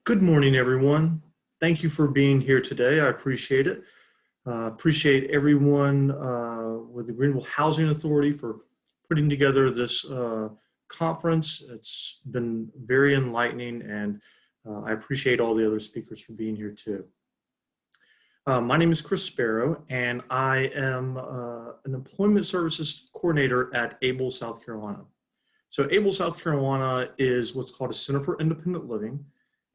Good morning, everyone. Thank you for being here today. I appreciate it. Appreciate everyone with the Greenville Housing Authority for putting together this conference. It's been very enlightening, and I appreciate all the other speakers for being here too. My name is Chris Sparrow, and I am an Employment Services Coordinator at Able, South Carolina. So Able, South Carolina is what's called a Center for Independent Living.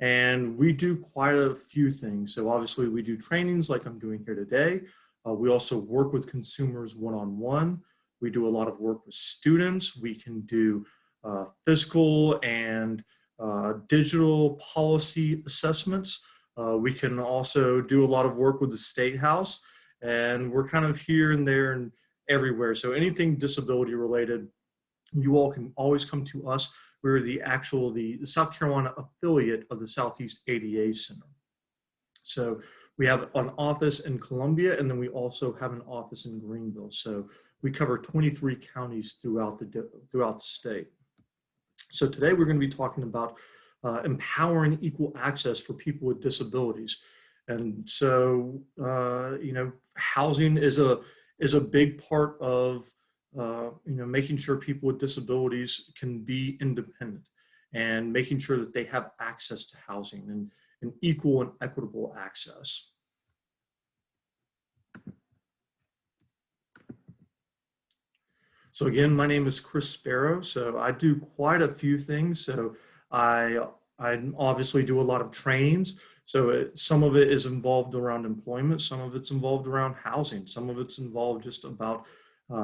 And we do quite a few things. So obviously we do trainings like I'm doing here today. We also work with consumers one-on-one. We do a lot of work with students. We can do physical and digital policy assessments. We can also do a lot of work with the State House, and we're kind of here and there and everywhere. So anything disability related, you all can always come to us. We're the South Carolina affiliate of the Southeast ADA Center. So we have an office in Columbia, and then we also have an office in Greenville. So we cover 23 counties throughout the state. So today we're going to be talking about empowering equal access for people with disabilities. And so, housing is a big part of making sure people with disabilities can be independent and making sure that they have access to housing and equal and equitable access. So again, my name is Chris Sparrow. So I do quite a few things. So I obviously do a lot of trainings. So some of it is involved around employment, some of it's involved around housing, some of it's involved just about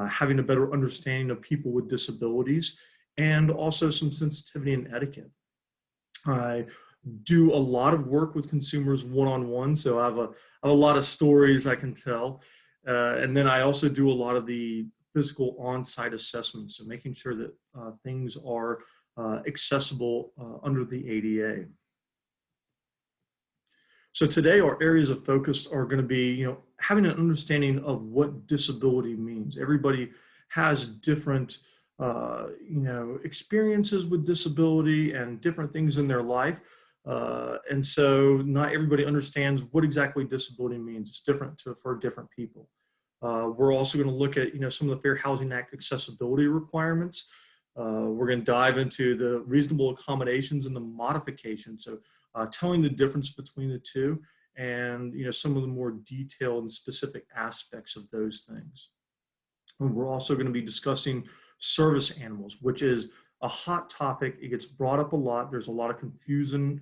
having a better understanding of people with disabilities, and also some sensitivity and etiquette. I do a lot of work with consumers one-on-one, so I have a lot of stories I can tell. And then I also do a lot of the physical on-site assessments, so making sure that things are accessible under the ADA. So today our areas of focus are going to be, having an understanding of what disability means. Everybody has different, experiences with disability and different things in their life. And so not everybody understands what exactly disability means. It's different for different people. We're also going to look at, some of the Fair Housing Act accessibility requirements. We're going to dive into the reasonable accommodations and the modification. So telling the difference between the two and some of the more detailed and specific aspects of those things. And we're also going to be discussing service animals, which is a hot topic. It gets brought up a lot. There's a lot of confusion,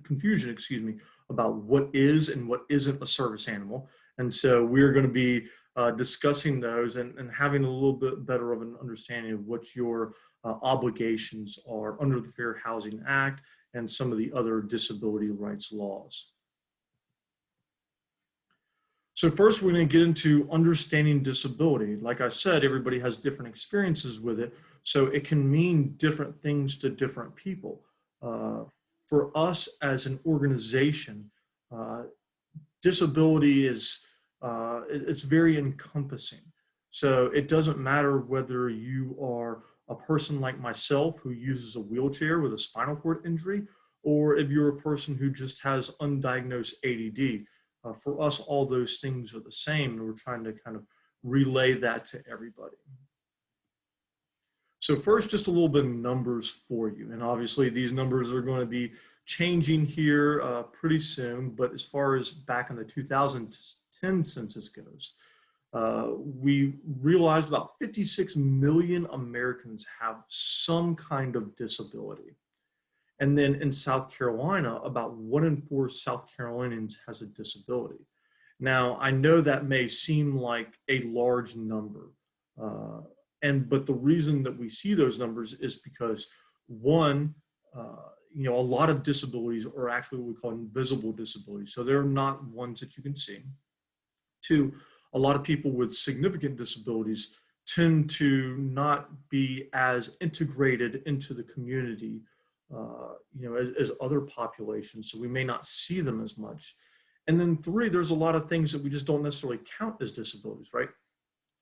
about what is and what isn't a service animal. And so we're going to be discussing those and having a little bit better of an understanding of what your obligations are under the Fair Housing Act and some of the other disability rights laws. So first, we're going to get into understanding disability. Like I said, everybody has different experiences with it, so it can mean different things to different people. For us as an organization, disability is it's very encompassing. So it doesn't matter whether you are a person like myself who uses a wheelchair with a spinal cord injury, or if you're a person who just has undiagnosed ADD. For us, all those things are the same, and we're trying to kind of relay that to everybody. So first, just a little bit of numbers for you. And obviously, these numbers are going to be changing here pretty soon. But as far as back in the 2010 census goes, we realized about 56 million Americans have some kind of disability. And then in South Carolina, about 1 in 4 South Carolinians has a disability. Now, I know that may seem like a large number, but the reason that we see those numbers is because one, a lot of disabilities are actually what we call invisible disabilities. So they're not ones that you can see. Two, a lot of people with significant disabilities tend to not be as integrated into the community as other populations, so we may not see them as much. And then three, there's a lot of things that we just don't necessarily count as disabilities, right?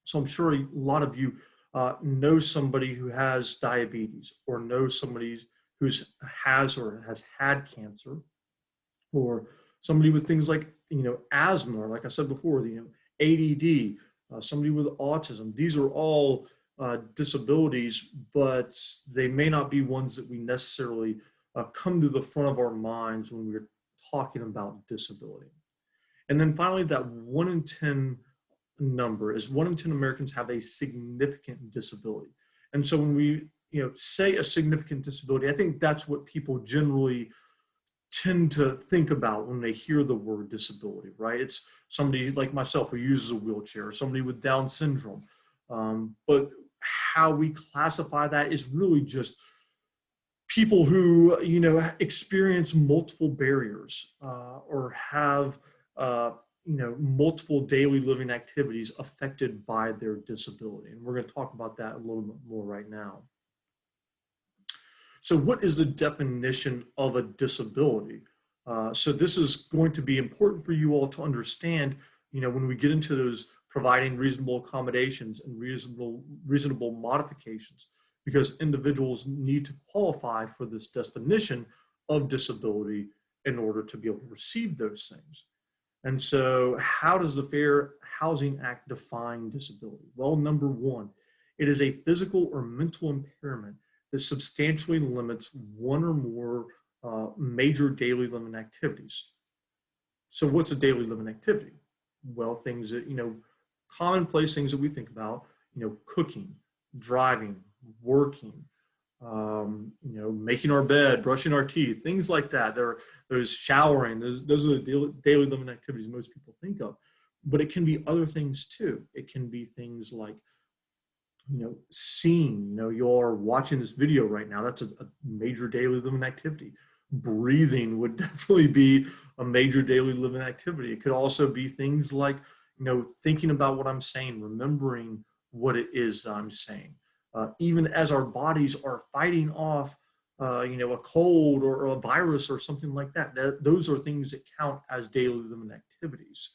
So I'm sure a lot of you know somebody who has diabetes, or know somebody who has or has had cancer, or somebody with things like, asthma, or like I said before, ADD, somebody with autism. These are all disabilities, but they may not be ones that we necessarily come to the front of our minds when we're talking about disability. And then finally, that 1 in 10 number is 1 in 10 Americans have a significant disability. And so when we say a significant disability, I think that's what people generally tend to think about when they hear the word disability, right? It's somebody like myself who uses a wheelchair, somebody with Down syndrome. But how we classify that is really just people who, experience multiple barriers or have, multiple daily living activities affected by their disability. And we're going to talk about that a little bit more right now. So what is the definition of a disability? So this is going to be important for you all to understand, when we get into those providing reasonable accommodations and reasonable modifications, because individuals need to qualify for this definition of disability in order to be able to receive those things. And so how does the Fair Housing Act define disability? Well, number one, it is a physical or mental impairment that substantially limits one or more major daily living activities. So what's a daily living activity? Well, things that, commonplace things that we think about, cooking, driving, working, making our bed, brushing our teeth, things like that. There's showering. Those are the daily living activities most people think of. But it can be other things too. It can be things like, seeing, you're watching this video right now. That's a major daily living activity. Breathing would definitely be a major daily living activity. It could also be things like, thinking about what I'm saying, remembering what it is I'm saying. Even as our bodies are fighting off, a cold or a virus or something like that, those are things that count as daily living activities.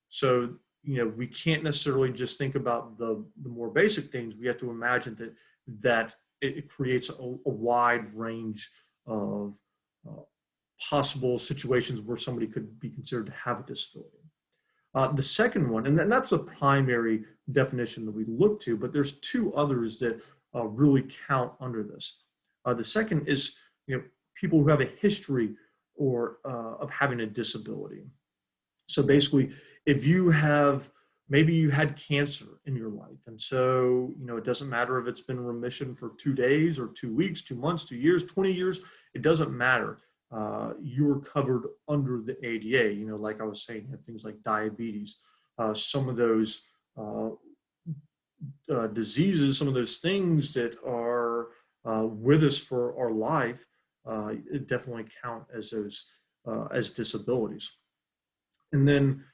So we can't necessarily just think about the more basic things. We have to imagine that it creates a wide range of possible situations where somebody could be considered to have a disability. The second one, and that's a primary definition that we look to, but there's two others that really count under this. The second is, people who have a history of having a disability. So basically, if maybe you had cancer in your life, and so, it doesn't matter if it's been in remission for 2 days or 2 weeks, 2 months, 2 years, 20 years, it doesn't matter. You're covered under the ADA, like I was saying, you have things like diabetes, some of those diseases, some of those things that are with us for our life, it definitely count as those as disabilities. And then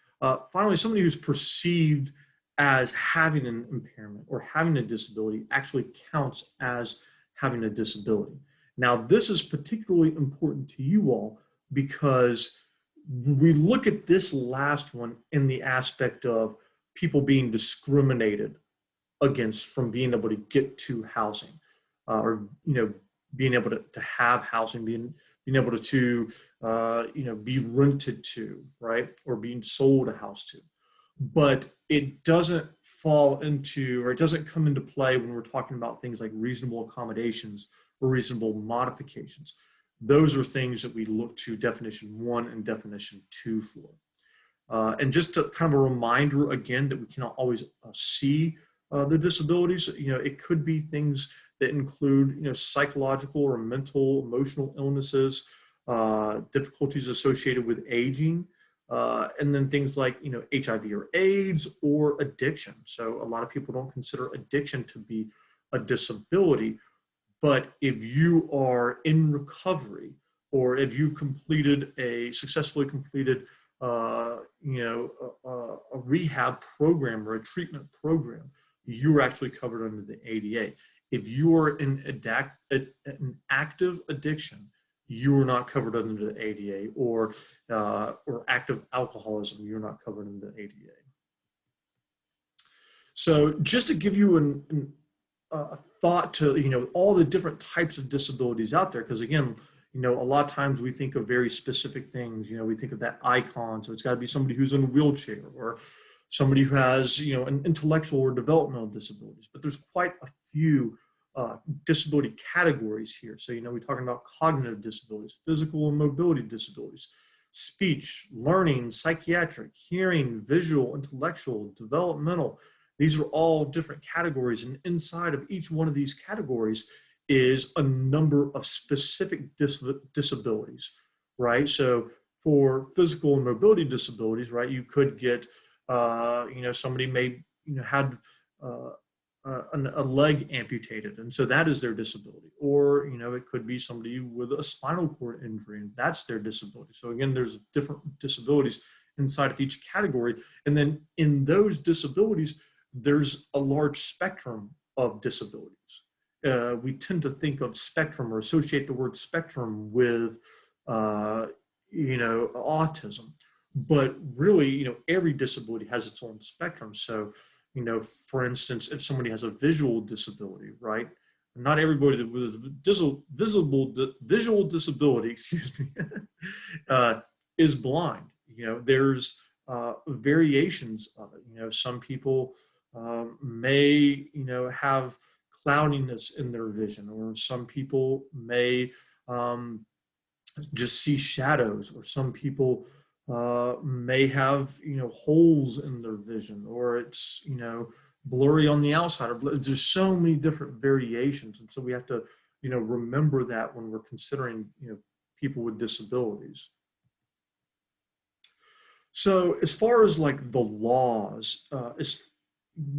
finally, somebody who's perceived as having an impairment or having a disability actually counts as having a disability. Now, this is particularly important to you all because we look at this last one in the aspect of people being discriminated against from being able to get to housing, or being able to have housing, being able to be rented to, right, or being sold a house to. But it doesn't fall into, or it doesn't come into play when we're talking about things like reasonable accommodations or reasonable modifications. Those are things that we look to definition 1 and definition 2 for. And just to kind of a reminder again that we cannot always see the disabilities. It could be things that include, psychological or mental, emotional illnesses, difficulties associated with aging, and then things like, HIV or AIDS or addiction. So a lot of people don't consider addiction to be a disability, but if you are in recovery, or if you've successfully completed a rehab program or a treatment program, you're actually covered under the ADA. If you are in an active addiction, you are not covered under the ADA, or active alcoholism, you're not covered under the ADA. So just to give you a thought to all the different types of disabilities out there, because again, You know, a lot of times we think of very specific things. You know, we think of that icon. So it's got to be somebody who's in a wheelchair or somebody who has, you know, an intellectual or developmental disabilities. But there's quite a few disability categories here. So, you know, we're talking about cognitive disabilities, physical and mobility disabilities, speech, learning, psychiatric, hearing, visual, intellectual, developmental. These are all different categories. And inside of each one of these categories is a number of specific disabilities, right? So for physical and mobility disabilities, right, you could get, you know, somebody may, you know, had a leg amputated, and so that is their disability. Or, you know, it could be somebody with a spinal cord injury, and that's their disability. So again, there's different disabilities inside of each category. And then in those disabilities, there's a large spectrum of disabilities. We tend to think of spectrum or associate the word spectrum with, you know, autism. But really, you know, every disability has its own spectrum. So, you know, for instance, if somebody has a visual disability, right? Not everybody with visual disability, excuse me, is blind. You know, there's variations of it. You know, some people may, you know, have cloudiness in their vision, or some people may just see shadows, or some people may have, you know, holes in their vision, or it's, you know, blurry on the outside, or there's so many different variations. And so we have to, you know, remember that when we're considering, you know, people with disabilities. So as far as like the laws,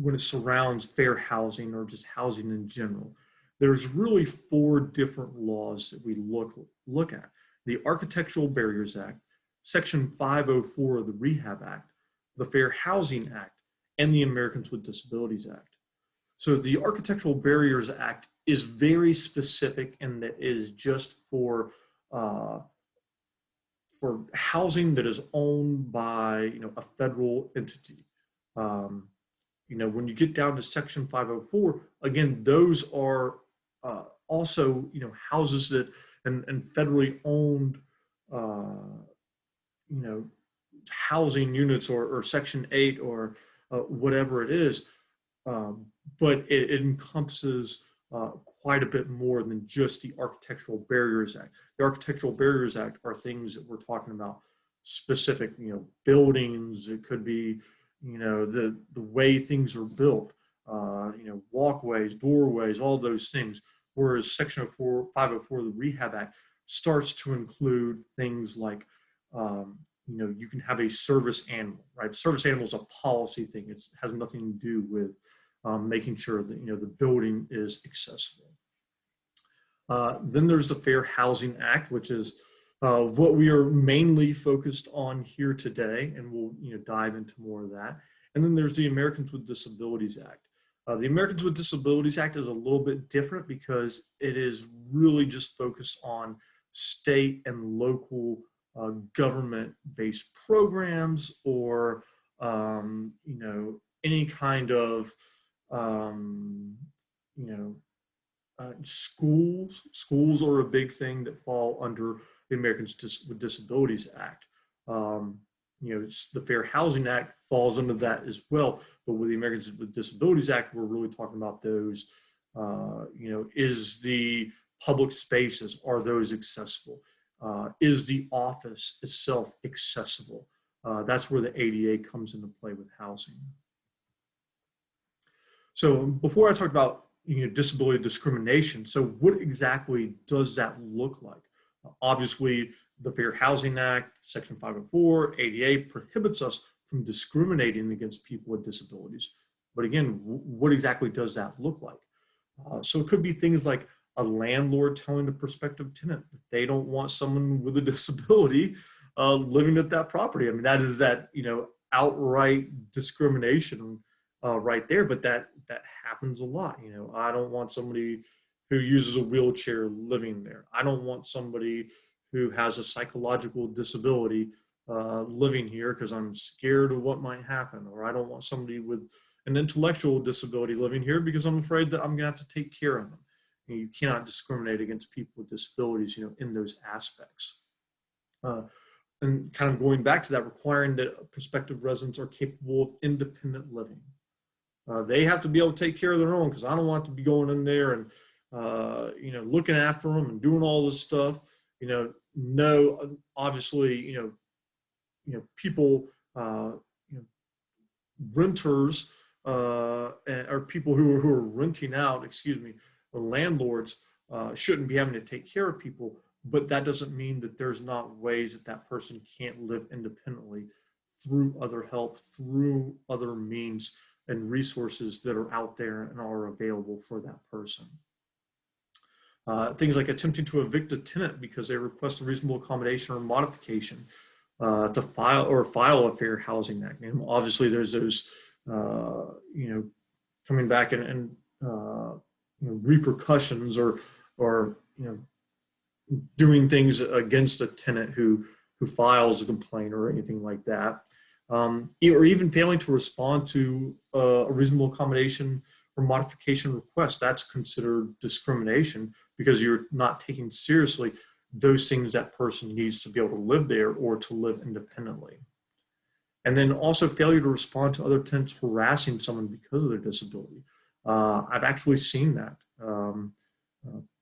when it surrounds fair housing or just housing in general, there's really 4 different laws that we look at. The Architectural Barriers Act, Section 504 of the Rehab Act, the Fair Housing Act, and the Americans with Disabilities Act. So the Architectural Barriers Act is very specific, and that is just for housing that is owned by, you know, a federal entity. You know, when you get down to Section 504, again, those are also, you know, houses that and federally owned, you know, housing units, or Section 8, or whatever it is. But it encompasses quite a bit more than just the Architectural Barriers Act. The Architectural Barriers Act are things that we're talking about, specific, you know, buildings. It could be, you know, the way things are built, you know, walkways, doorways, all those things. Whereas Section 504 of the Rehab Act starts to include things like, you know, you can have a service animal, right? Service animal is a policy thing. It has nothing to do with making sure that, you know, the building is accessible. Then there's the Fair Housing Act, which is what we are mainly focused on here today, and we'll, you know, dive into more of that. And then there's the Americans with Disabilities Act. The Americans with Disabilities Act is a little bit different because it is really just focused on state and local government-based programs, or you know, any kind of you know, schools. Schools are a big thing that fall under the Americans with Disabilities Act. You know, the Fair Housing Act falls under that as well. But with the Americans with Disabilities Act, we're really talking about those, you know, is the public spaces, are those accessible? Is the office itself accessible? That's where the ADA comes into play with housing. So before I talked about, you know, disability discrimination, so what exactly does that look like? Obviously, the Fair Housing Act, Section 504, ADA prohibits us from discriminating against people with disabilities. But again, what exactly does that look like? So it could be things like a landlord telling a prospective tenant that they don't want someone with a disability living at that property. I mean, that is that, you know, outright discrimination right there, but that happens a lot. You know, I don't want somebody who uses a wheelchair living there. I don't want somebody who has a psychological disability living here because I'm scared of what might happen. Or I don't want somebody with an intellectual disability living here because I'm afraid that I'm gonna have to take care of them. You cannot discriminate against people with disabilities, in those aspects. And kind of going back to that, requiring that prospective residents are capable of independent living. They have to be able to take care of their own, because I don't want to be going in there and looking after them and doing all this stuff. No, obviously, people, renters or people who are renting out, or landlords shouldn't be having to take care of people. But that doesn't mean that there's not ways that that person can't live independently through other help, through other means and resources that are out there and are available for that person. Things like attempting to evict a tenant because they request a reasonable accommodation or modification to file a Fair Housing Act. And obviously there's those, coming back and repercussions or doing things against a tenant who files a complaint or anything like that, or even failing to respond to a reasonable accommodation or modification request. That's considered discrimination, because you're not taking seriously those things that person needs to be able to live there or to live independently. And then also failure to respond to other tenants harassing someone because of their disability. I've actually seen that.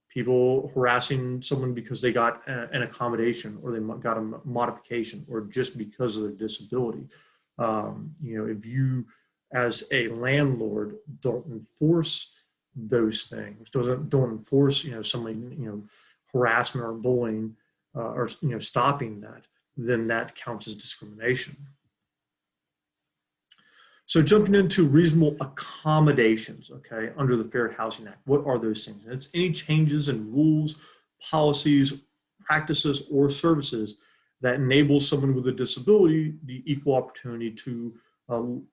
People harassing someone because they got an accommodation, or they got a modification, or just because of their disability. If you as a landlord don't enforce those things, don't enforce, somebody, harassment or bullying, or stopping that, then that counts as discrimination. So jumping into reasonable accommodations, okay, under the Fair Housing Act, what are those things? It's any changes in rules, policies, practices, or services that enable someone with a disability the equal opportunity to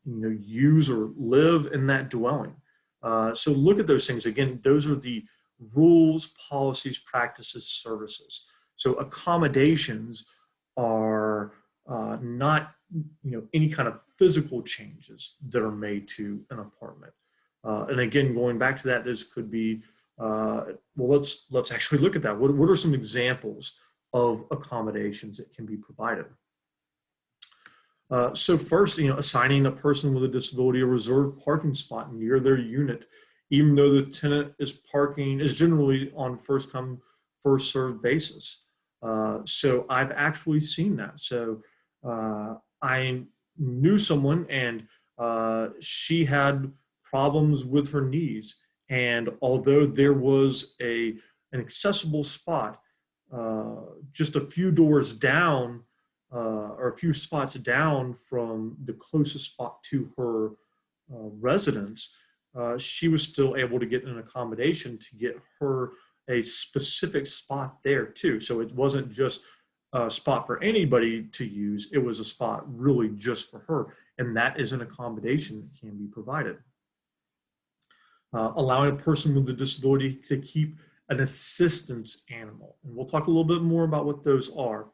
use or live in that dwelling. So look at those things. Again, those are the rules, policies, practices, services. So accommodations are not any kind of physical changes that are made to an apartment. And again, going back to that, this could be, well, let's actually look at that. What are some examples of accommodations that can be provided? So first, assigning a person with a disability a reserved parking spot near their unit, even though the tenant is generally on first come, first served basis. So I've actually seen that. So I knew someone, and she had problems with her knees. And although there was an accessible spot just a few doors down, or a few spots down from the closest spot to her residence, she was still able to get an accommodation to get her a specific spot there too. So it wasn't just a spot for anybody to use, it was a spot really just for her. And that is an accommodation that can be provided. Allowing a person with a disability to keep an assistance animal. And we'll talk a little bit more about what those are,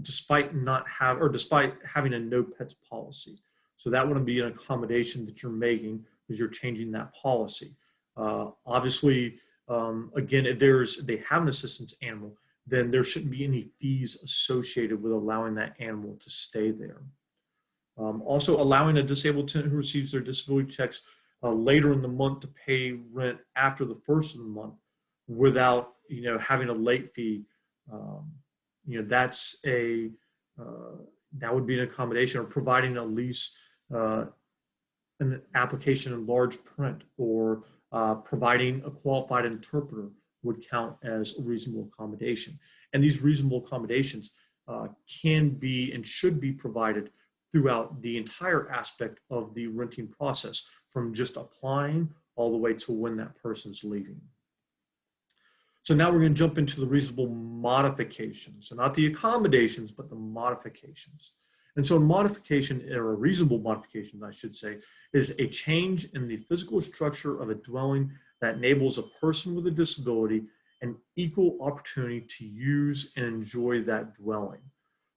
despite having a no pets policy. So that wouldn't be an accommodation that you're making, because you're changing that policy. Obviously, again, if they have an assistance animal, then there shouldn't be any fees associated with allowing that animal to stay there. Also, allowing a disabled tenant who receives their disability checks later in the month to pay rent after the first of the month without having a late fee. That would be an accommodation, or providing a lease, an application in large print, or providing a qualified interpreter would count as a reasonable accommodation. And these reasonable accommodations can be and should be provided throughout the entire aspect of the renting process, from just applying all the way to when that person's leaving. So now we're going to jump into the reasonable modifications. So not the accommodations, but the modifications. And so a modification, or a reasonable modification, I should say, is a change in the physical structure of a dwelling that enables a person with a disability an equal opportunity to use and enjoy that dwelling.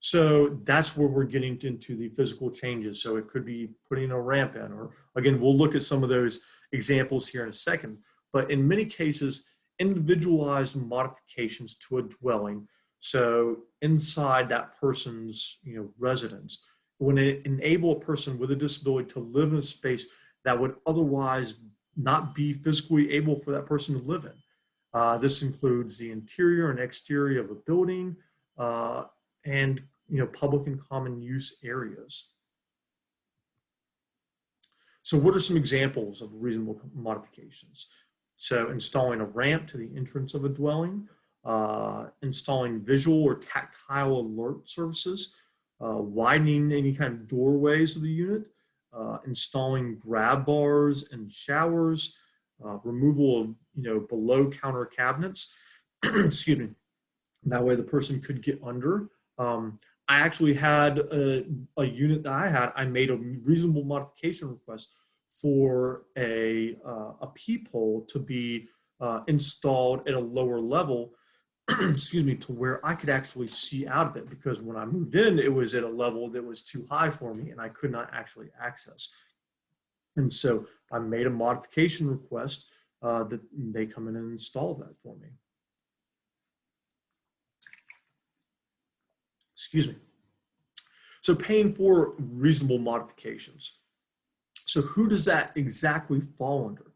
So that's where we're getting into the physical changes. So it could be putting a ramp in, or again, we'll look at some of those examples here in a second. But in many cases, individualized modifications to a dwelling. So inside that person's residence, when it enable a person with a disability to live in a space that would otherwise not be physically able for that person to live in. This includes the interior and exterior of a building and public and common use areas. So what are some examples of reasonable modifications? So installing a ramp to the entrance of a dwelling, installing visual or tactile alert services, widening any kind of doorways of the unit, installing grab bars and showers, removal of below counter cabinets. Excuse me. That way the person could get under. I actually had a unit that I made a reasonable modification request for a peephole to be installed at a lower level, excuse me, to where I could actually see out of it, because when I moved in, it was at a level that was too high for me and I could not actually access. And so I made a modification request that they come in and install that for me. Excuse me. So paying for reasonable modifications. So who does that exactly fall under?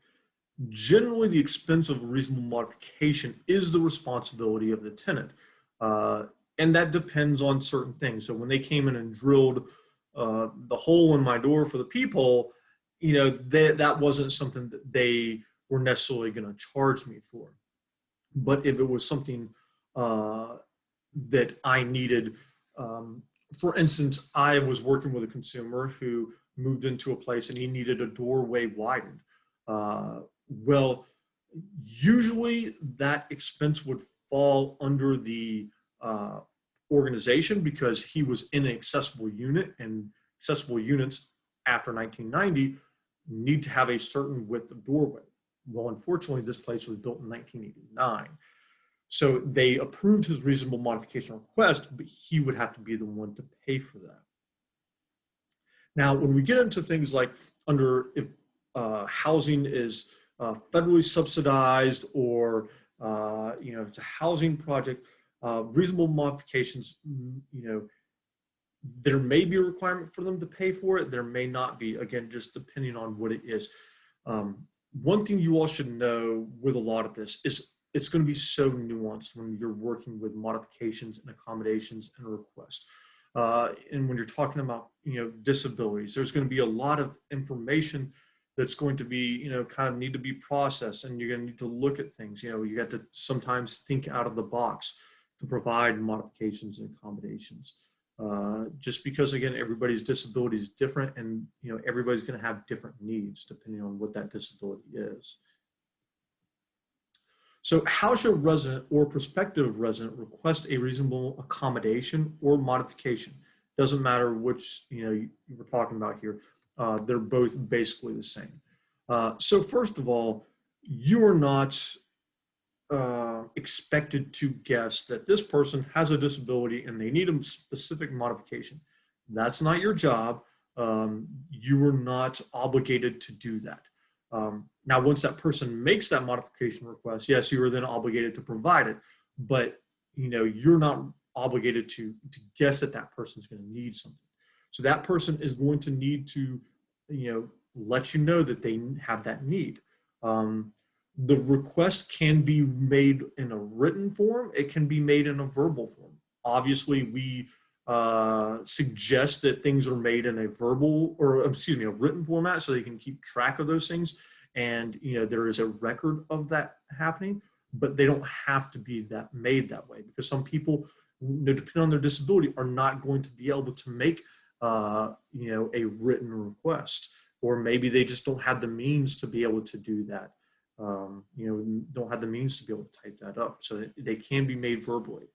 Generally, the expense of a reasonable modification is the responsibility of the tenant. And that depends on certain things. So when they came in and drilled the hole in my door for the peephole, that wasn't something that they were necessarily going to charge me for. But if it was something that I needed, for instance, I was working with a consumer who moved into a place and he needed a doorway widened. Well, usually that expense would fall under the organization, because he was in an accessible unit, and accessible units after 1990 need to have a certain width of doorway. Well, unfortunately, this place was built in 1989. So they approved his reasonable modification request, but he would have to be the one to pay for that. Now, when we get into things like if housing is federally subsidized, or if it's a housing project, reasonable modifications, there may be a requirement for them to pay for it. There may not be, again, just depending on what it is. One thing you all should know with a lot of this is it's going to be so nuanced when you're working with modifications and accommodations and requests. And when you're talking about, disabilities, there's going to be a lot of information that's going to be, kind of need to be processed, and you're going to need to look at things. You got to sometimes think out of the box to provide modifications and accommodations. Just because, again, everybody's disability is different, and everybody's going to have different needs depending on what that disability is. So how should a resident or prospective resident request a reasonable accommodation or modification? Doesn't matter which you were talking about here. They're both basically the same. So first of all, you are not expected to guess that this person has a disability and they need a specific modification. That's not your job. You are not obligated to do that. Now, once that person makes that modification request, yes, you are then obligated to provide it, but you're not obligated to guess that that person's going to need something. So that person is going to need to, let you know that they have that need. The request can be made in a written form. It can be made in a verbal form. Obviously, we suggest that things are made in a a written format, so they can keep track of those things. And there is a record of that happening, but they don't have to be made that way, because some people, depending on their disability, are not going to be able to make a written request, or maybe they just don't have the means to be able to do that. Don't have the means to be able to type that up, so they can be made verbally.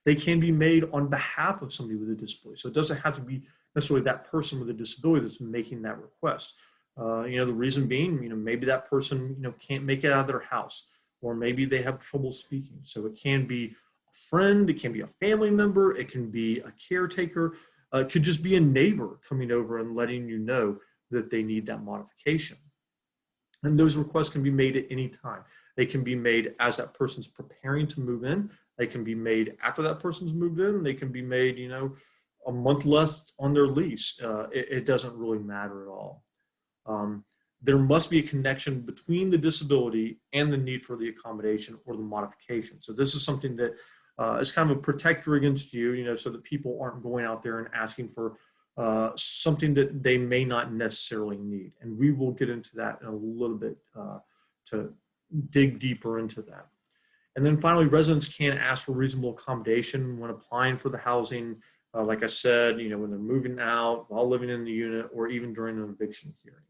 They can be made on behalf of somebody with a disability. So it doesn't have to be necessarily that person with a disability that's making that request. The reason being, maybe that person, can't make it out of their house, or maybe they have trouble speaking. So it can be a friend, it can be a family member, it can be a caretaker, it could just be a neighbor coming over and letting you know that they need that modification. And those requests can be made at any time. They can be made as that person's preparing to move in. They can be made after that person's moved in. They can be made, a month less on their lease. It doesn't really matter at all. There must be a connection between the disability and the need for the accommodation or the modification. So this is something that is kind of a protector against you, so that people aren't going out there and asking for something that they may not necessarily need. And we will get into that in a little bit to dig deeper into that. And then finally, residents can ask for reasonable accommodation when applying for the housing. Like I said, when they're moving out, while living in the unit, or even during an eviction hearing.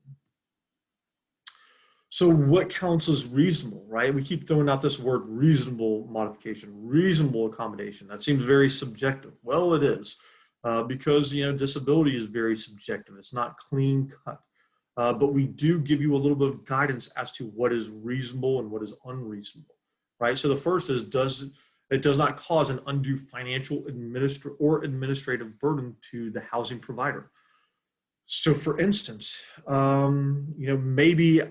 So what counts as reasonable, right? We keep throwing out this word reasonable modification, reasonable accommodation. That seems very subjective. Well, it is because, disability is very subjective. It's not clean cut. But we do give you a little bit of guidance as to what is reasonable and what is unreasonable, right? So the first is, it does not cause an undue financial or administrative burden to the housing provider. So for instance, maybe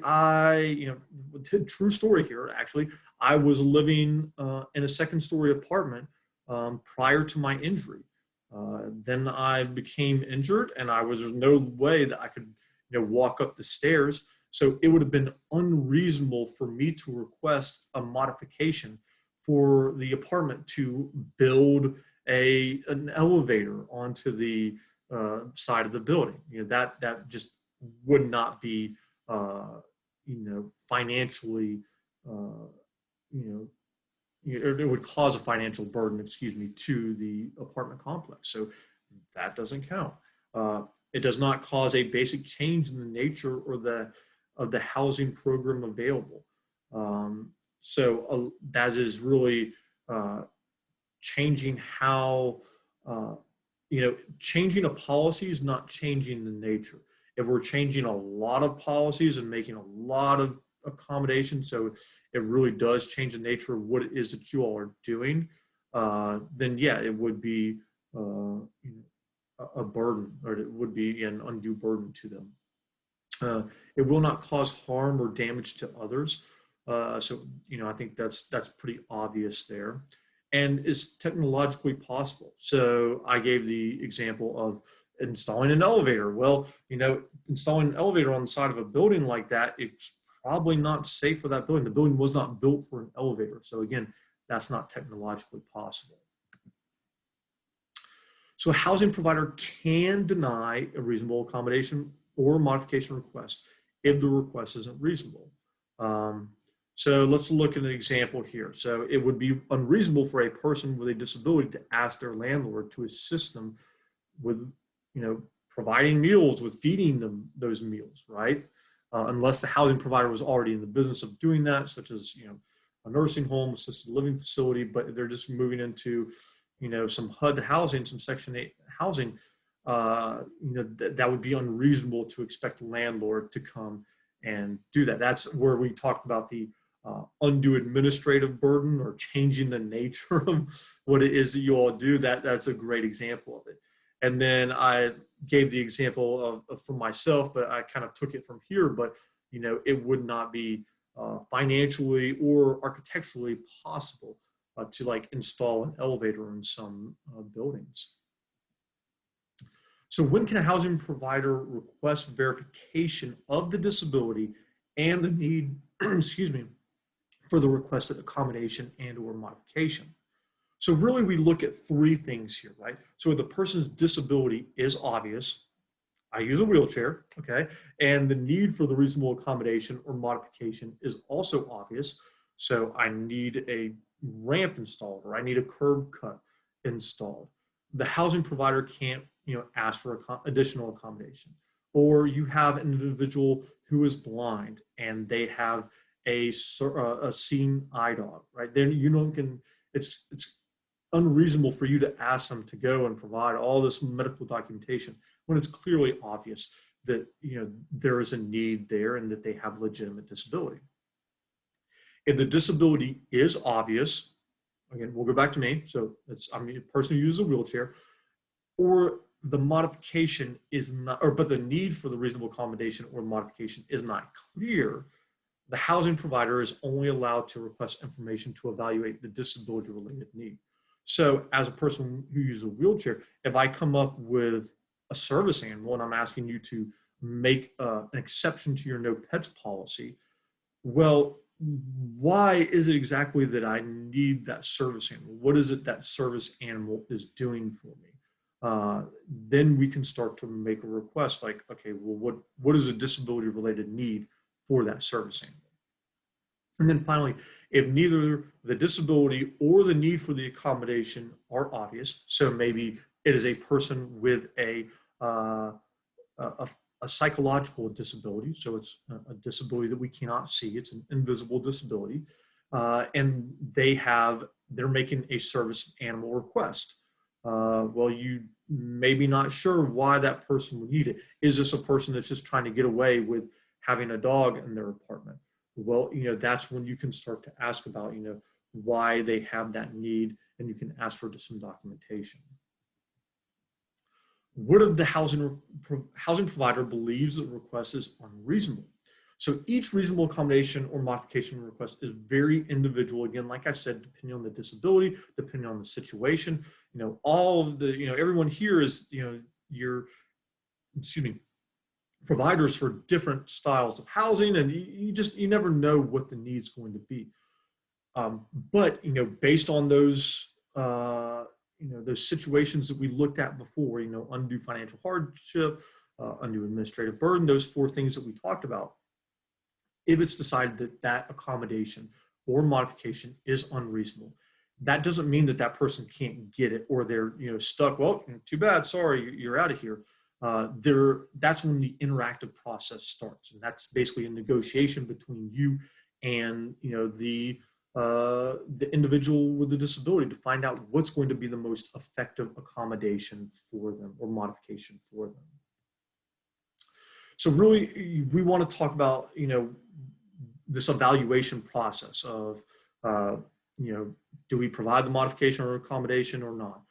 true story here, actually, I was living in a second-story apartment prior to my injury. Then I became injured, and there's no way that I could, walk up the stairs. So it would have been unreasonable for me to request a modification for the apartment to build an elevator onto the side of the building. That just would not be, financially, it would cause a financial burden, to the apartment complex. So that doesn't count. It does not cause a basic change in the nature or of the housing program available. So that is really changing how, changing a policy is not changing the nature. If we're changing a lot of policies and making a lot of accommodations, so it really does change the nature of what it is that you all are doing, then yeah, it would be a burden, or it would be an undue burden to them. It will not cause harm or damage to others. So, I think that's pretty obvious there, and is technologically possible. So I gave the example of installing an elevator. Well, installing an elevator on the side of a building like that, it's probably not safe for that building. The building was not built for an elevator. So again, that's not technologically possible. So a housing provider can deny a reasonable accommodation or modification request if the request isn't reasonable. So let's look at an example here. So it would be unreasonable for a person with a disability to ask their landlord to assist them with, providing meals, with feeding them those meals, right? Unless the housing provider was already in the business of doing that, such as, a nursing home, assisted living facility, but they're just moving into, some HUD housing, some Section 8 housing, that would be unreasonable to expect the landlord to come and do that. That's where we talked about the undue administrative burden, or changing the nature of what it is that you all do. That's a great example of it. And then I gave the example of from myself, but I kind of took it from here. But it would not be financially or architecturally possible to install an elevator in some buildings. So when can a housing provider request verification of the disability and the need, for the requested accommodation and or modification? So really we look at three things here, right? So if the person's disability is obvious, I use a wheelchair, okay? And the need for the reasonable accommodation or modification is also obvious. So I need a ramp installed, or I need a curb cut installed. The housing provider can't, ask for additional accommodation. Or you have an individual who is blind and they have a seeing eye dog, right? Then it's unreasonable for you to ask them to go and provide all this medical documentation when it's clearly obvious that there is a need there and that they have legitimate disability. If the disability is obvious, again, we'll go back to me. So I'm a person who uses a wheelchair, or the modification is not, but the need for the reasonable accommodation or modification is not clear, the housing provider is only allowed to request information to evaluate the disability-related need. So as a person who uses a wheelchair, if I come up with a service animal and I'm asking you to make an exception to your no pets policy, well, why is it exactly that I need that service animal? What is it that service animal is doing for me? Then we can start to make a request like, okay, well, what is a disability related need for that service animal? And then finally, if neither the disability or the need for the accommodation are obvious, so maybe it is a person with uh, a, a psychological disability, so it's a disability that we cannot see, it's an invisible disability, and they're making a service animal request. Well, you maybe not sure why that person would need it. Is this a person that's just trying to get away with having a dog in their apartment? Well, that's when you can start to ask about, why they have that need, and you can ask for some documentation. What if the housing provider believes the request is unreasonable? So each reasonable accommodation or modification request is very individual. Again, like I said, depending on the disability, depending on the situation, all of the, everyone here is, your, providers for different styles of housing, and you never know what the need's going to be. But based on those those situations that we looked at before, undue financial hardship, undue administrative burden, those four things that we talked about, if it's decided that that accommodation or modification is unreasonable, that doesn't mean that that person can't get it or they're stuck. Well, too bad, sorry, you're out of here. That's when the interactive process starts, and that's basically a negotiation between you and the individual with the disability to find out what's going to be the most effective accommodation for them or modification for them. So really, we want to talk about this evaluation process of do we provide the modification or accommodation or not?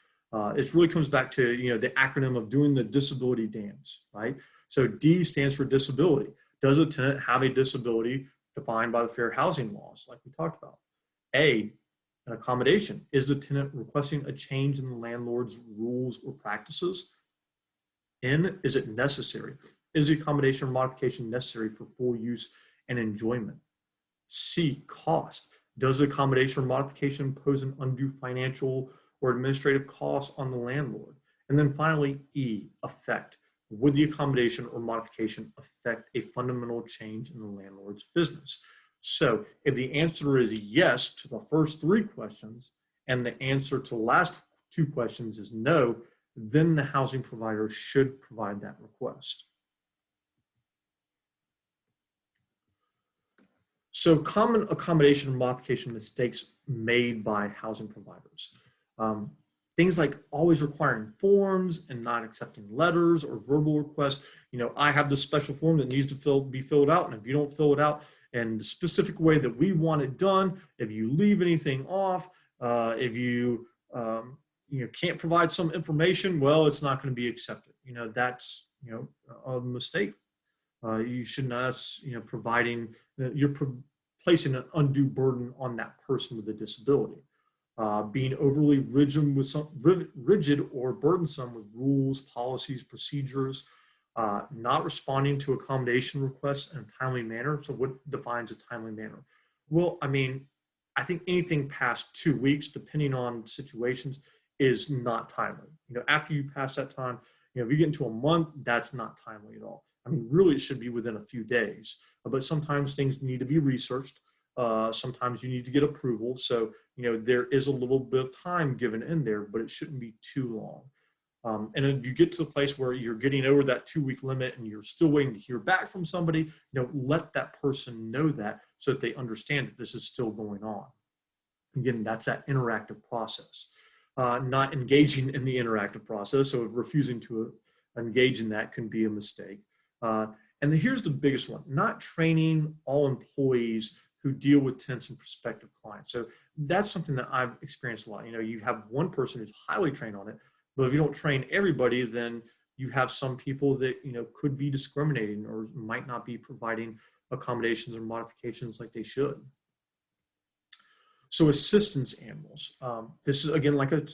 It really comes back to the acronym of doing the disability dance, right? So D stands for disability. Does a tenant have a disability defined by the fair housing laws, like we talked about? A, an accommodation. Is the tenant requesting a change in the landlord's rules or practices? N, is it necessary? Is the accommodation or modification necessary for full use and enjoyment? C, cost. Does the accommodation or modification pose an undue financial or administrative cost on the landlord? And then finally, E, effect. Would the accommodation or modification affect a fundamental change in the landlord's business? So if the answer is yes to the first three questions and the answer to the last two questions is no, then the housing provider should provide that request. So common accommodation and modification mistakes made by housing providers. Things like always requiring forms and not accepting letters or verbal requests. I have this special form that needs to be filled out, and if you don't fill it out in the specific way that we want it done, if you leave anything off, if you can't provide some information, well, it's not going to be accepted. That's a mistake. You should not, providing, you're placing an undue burden on that person with a disability. Being overly rigid or burdensome with rules, policies, procedures, not responding to accommodation requests in a timely manner. So what defines a timely manner? Well, I think anything past 2 weeks, depending on situations, is not timely. After you pass that time, if you get into a month, that's not timely at all. Really, it should be within a few days, but sometimes things need to be researched. Sometimes you need to get approval. So, there is a little bit of time given in there, but it shouldn't be too long. And if you get to the place where you're getting over that 2-week limit and you're still waiting to hear back from somebody, let that person know that so that they understand that this is still going on. Again, that's that interactive process. Not engaging in the interactive process, so refusing to engage in that can be a mistake. And here's the biggest one, not training all employees who deal with tenants and prospective clients. So that's something that I've experienced a lot. You have one person who's highly trained on it, but if you don't train everybody, then you have some people that, could be discriminating or might not be providing accommodations and modifications like they should. So assistance animals. This is, again, like a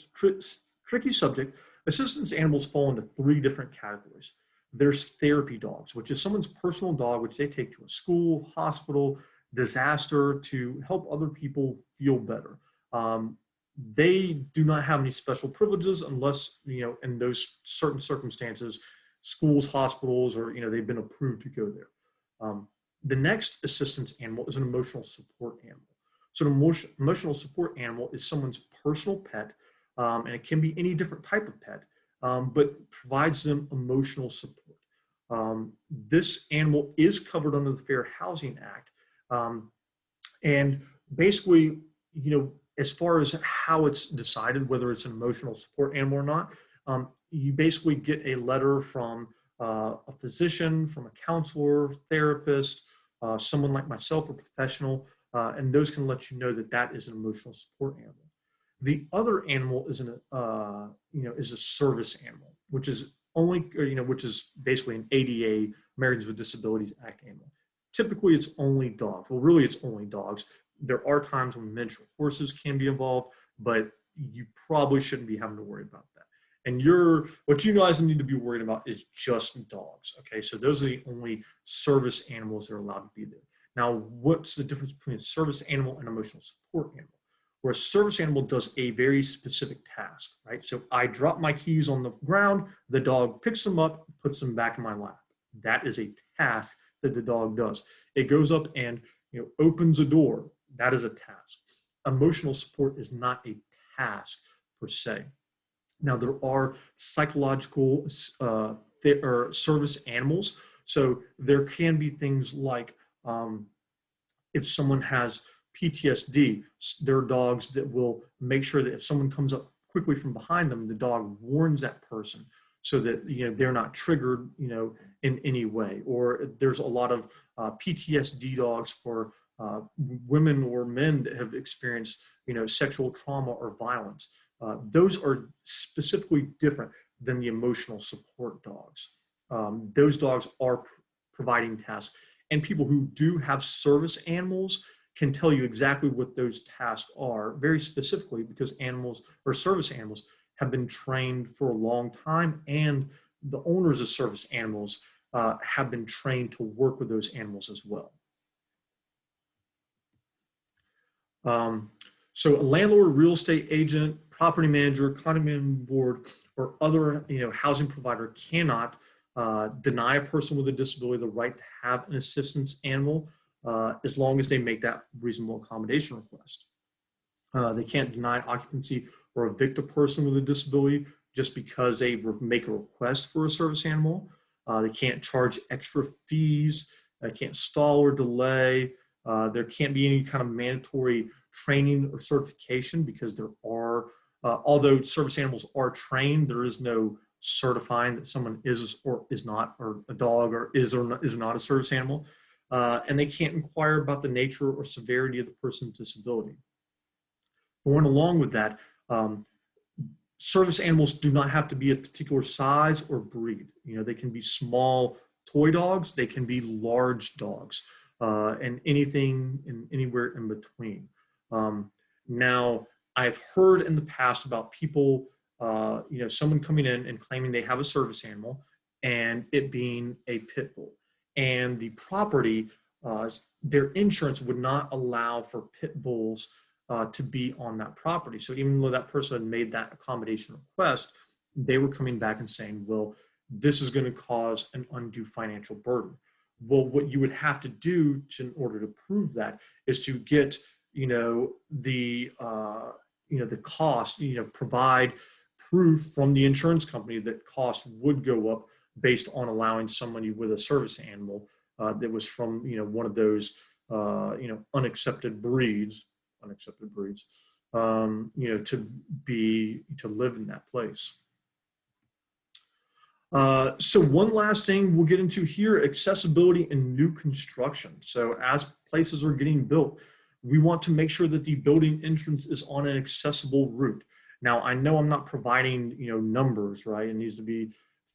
tricky subject. Assistance animals fall into 3 different categories. There's therapy dogs, which is someone's personal dog, which they take to a school, hospital, disaster to help other people feel better. They do not have any special privileges unless, in those certain circumstances, schools, hospitals, or, they've been approved to go there. The next assistance animal is an emotional support animal. So an emotional support animal is someone's personal pet, and it can be any different type of pet, but provides them emotional support. This animal is covered under the Fair Housing Act. And basically, as far as how it's decided, whether it's an emotional support animal or not, you basically get a letter from a physician, from a counselor, therapist, someone like myself, a professional, and those can let you know that that is an emotional support animal. The other animal is is a service animal, which is which is basically an ADA, Americans with Disabilities Act animal. Typically, it's only dogs. Well, really, it's only dogs. There are times when miniature horses can be involved, but you probably shouldn't be having to worry about that. And what you guys need to be worried about is just dogs. Okay, so those are the only service animals that are allowed to be there. Now, what's the difference between a service animal and emotional support animal? Where a service animal does a very specific task, right? So I drop my keys on the ground, the dog picks them up, puts them back in my lap. That is a task that the dog does. It goes up and opens a door. That is a task. Emotional support is not a task per se. Now, there are psychological service animals. So there can be things like if someone has PTSD, there are dogs that will make sure that if someone comes up quickly from behind them, the dog warns that person so that they're not triggered in any way. Or there's a lot of PTSD dogs for women or men that have experienced sexual trauma or violence. Those are specifically different than the emotional support dogs. Those dogs are providing tasks, and people who do have service animals can tell you exactly what those tasks are very specifically, because animals or service animals have been trained for a long time, and the owners of service animals have been trained to work with those animals as well. So a landlord, real estate agent, property manager, condominium board, or other housing provider cannot deny a person with a disability the right to have an assistance animal as long as they make that reasonable accommodation request. They can't deny occupancy or evict a person with a disability just because they make a request for a service animal. They can't charge extra fees. They can't stall or delay. There can't be any kind of mandatory training or certification, because there are, although service animals are trained, there is no certifying that someone is or is not, or a dog or is not a service animal. And they can't inquire about the nature or severity of the person's disability. Going along with that, service animals do not have to be a particular size or breed. They can be small toy dogs, they can be large dogs, and anything and anywhere in between. Now, I've heard in the past about people, someone coming in and claiming they have a service animal and it being a pit bull. And the property, their insurance would not allow for pit bulls to be on that property. So even though that person had made that accommodation request, they were coming back and saying, well, this is going to cause an undue financial burden. Well, what you would have to do in order to prove that is to get, the cost, provide proof from the insurance company that cost would go up based on allowing somebody with a service animal that was from, one of those, unaccepted breeds, to live in that place. So one last thing we'll get into here, accessibility in new construction. So as places are getting built, we want to make sure that the building entrance is on an accessible route. Now, I know I'm not providing, numbers, right? It needs to be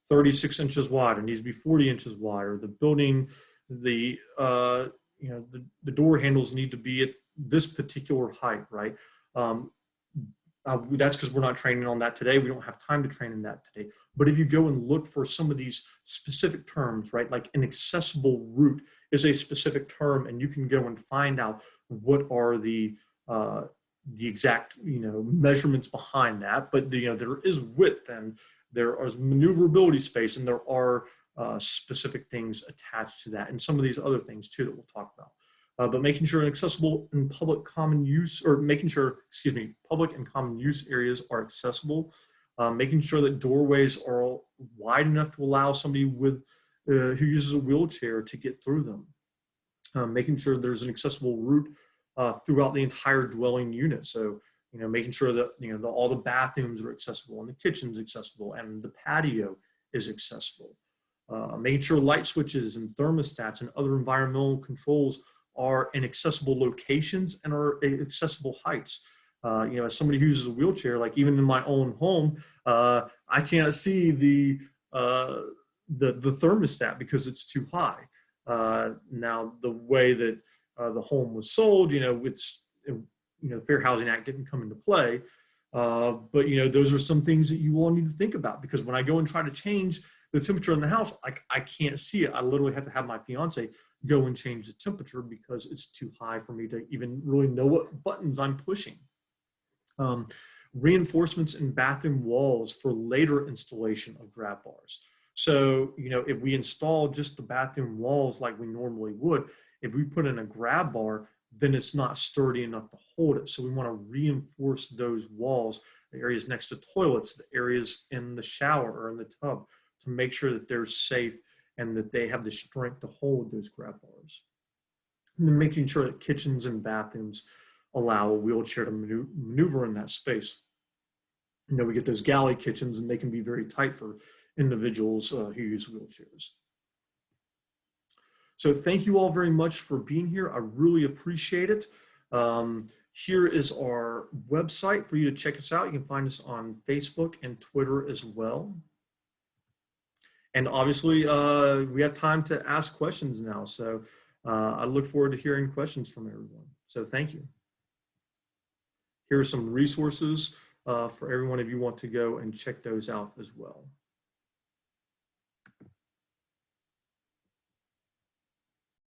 36 inches wide, it needs to be 40 inches wide, or the building the the door handles need to be at this particular height, right? That's because we're not training on that today. We don't have time to train in that today. But if you go and look for some of these specific terms, right, like an accessible route is a specific term, and you can go and find out what are the exact measurements behind that. But there is width, and there is maneuverability space, and there are specific things attached to that, and some of these other things too that we'll talk about. But making sure accessible and public common use, or making sure, public and common use areas are accessible, making sure that doorways are wide enough to allow somebody with who uses a wheelchair to get through them, making sure there's an accessible route throughout the entire dwelling unit. So, making sure that all the bathrooms are accessible and the kitchen's accessible and the patio is accessible. Making sure light switches and thermostats and other environmental controls are in accessible locations and are accessible heights. As somebody who uses a wheelchair, like even in my own home, I can't see the thermostat because it's too high. Now, the way that the home was sold, the Fair Housing Act didn't come into play. But those are some things that you all need to think about, because when I go and try to change the temperature in the house, I can't see it. I literally have to have my fiance go and change the temperature because it's too high for me to even really know what buttons I'm pushing. Reinforcements in bathroom walls for later installation of grab bars. So, if we install just the bathroom walls like we normally would, if we put in a grab bar, then it's not sturdy enough to hold it. So we want to reinforce those walls, the areas next to toilets, the areas in the shower or in the tub, to make sure that they're safe and that they have the strength to hold those grab bars. And then making sure that kitchens and bathrooms allow a wheelchair to maneuver in that space. We get those galley kitchens, and they can be very tight for individuals who use wheelchairs. So thank you all very much for being here. I really appreciate it. Here is our website for you to check us out. You can find us on Facebook and Twitter as well. And obviously, we have time to ask questions now. So I look forward to hearing questions from everyone. So thank you. Here are some resources for everyone if you want to go and check those out as well.